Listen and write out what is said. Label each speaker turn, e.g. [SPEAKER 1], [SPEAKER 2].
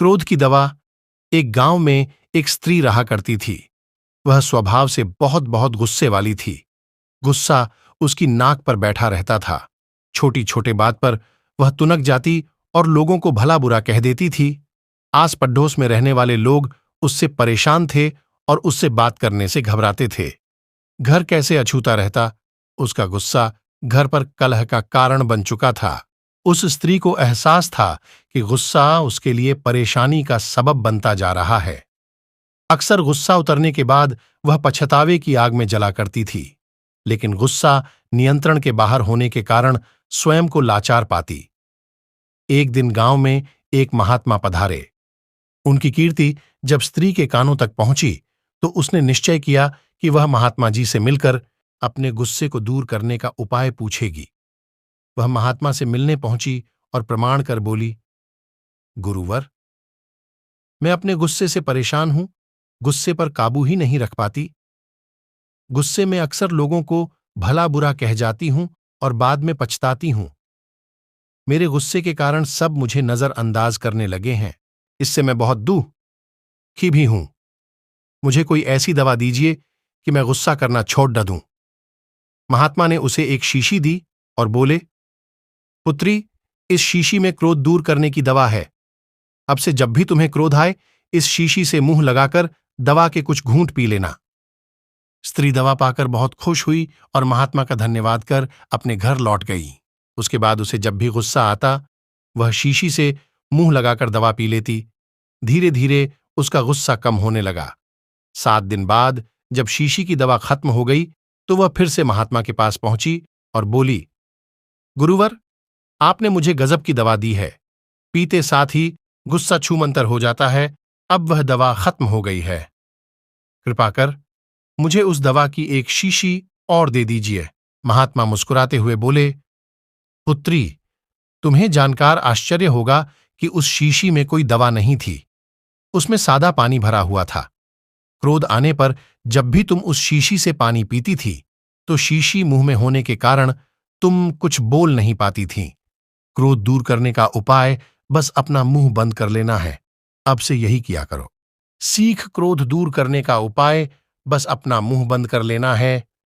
[SPEAKER 1] क्रोध की दवा। एक गांव में एक स्त्री रहा करती थी। वह स्वभाव से बहुत बहुत गुस्से वाली थी। गुस्सा उसकी नाक पर बैठा रहता था। छोटी छोटी बात पर वह तुनक जाती और लोगों को भला बुरा कह देती थी। आस पड़ोस में रहने वाले लोग उससे परेशान थे और उससे बात करने से घबराते थे। घर कैसे अछूता रहता, उसका गुस्सा घर पर कलह का कारण बन चुका था। उस स्त्री को एहसास था कि गुस्सा उसके लिए परेशानी का सबब बनता जा रहा है। अक्सर गुस्सा उतरने के बाद वह पछतावे की आग में जला करती थी, लेकिन गुस्सा नियंत्रण के बाहर होने के कारण स्वयं को लाचार पाती। एक दिन गांव में एक महात्मा पधारे। उनकी कीर्ति जब स्त्री के कानों तक पहुंची तो उसने निश्चय किया कि वह महात्मा जी से मिलकर अपने गुस्से को दूर करने का उपाय पूछेगी। वह महात्मा से मिलने पहुंची और प्रमाण कर बोली, गुरुवर, मैं अपने गुस्से से परेशान हूं, गुस्से पर काबू ही नहीं रख पाती। गुस्से में अक्सर लोगों को भला बुरा कह जाती हूं और बाद में पछताती हूं। मेरे गुस्से के कारण सब मुझे नजरअंदाज करने लगे हैं। इससे मैं बहुत दुखी भी हूं। मुझे कोई ऐसी दवा दीजिए कि मैं गुस्सा करना छोड़ दूं। महात्मा ने उसे एक शीशी दी और बोले, पुत्री, इस शीशी में क्रोध दूर करने की दवा है। अब से जब भी तुम्हें क्रोध आए, इस शीशी से मुंह लगाकर दवा के कुछ घूंट पी लेना। स्त्री दवा पाकर बहुत खुश हुई और महात्मा का धन्यवाद कर अपने घर लौट गई। उसके बाद उसे जब भी गुस्सा आता, वह शीशी से मुंह लगाकर दवा पी लेती। धीरे धीरे उसका गुस्सा कम होने लगा। 7 दिन बाद जब शीशी की दवा खत्म हो गई तो वह फिर से महात्मा के पास पहुंची और बोली, गुरुवर, आपने मुझे गजब की दवा दी है। पीते साथ ही गुस्सा छूमंतर हो जाता है। अब वह दवा खत्म हो गई है। कृपा कर मुझे उस दवा की एक शीशी और दे दीजिए। महात्मा मुस्कुराते हुए बोले, पुत्री, तुम्हें जानकर आश्चर्य होगा कि उस शीशी में कोई दवा नहीं थी। उसमें सादा पानी भरा हुआ था। क्रोध आने पर जब भी तुम उस शीशी से पानी पीती थी तो शीशी मुंह में होने के कारण तुम कुछ बोल नहीं पाती थीं। क्रोध दूर करने का उपाय बस अपना मुंह बंद कर लेना है। अब से यही किया करो। सीख क्रोध दूर करने का उपाय बस अपना मुंह बंद कर लेना है।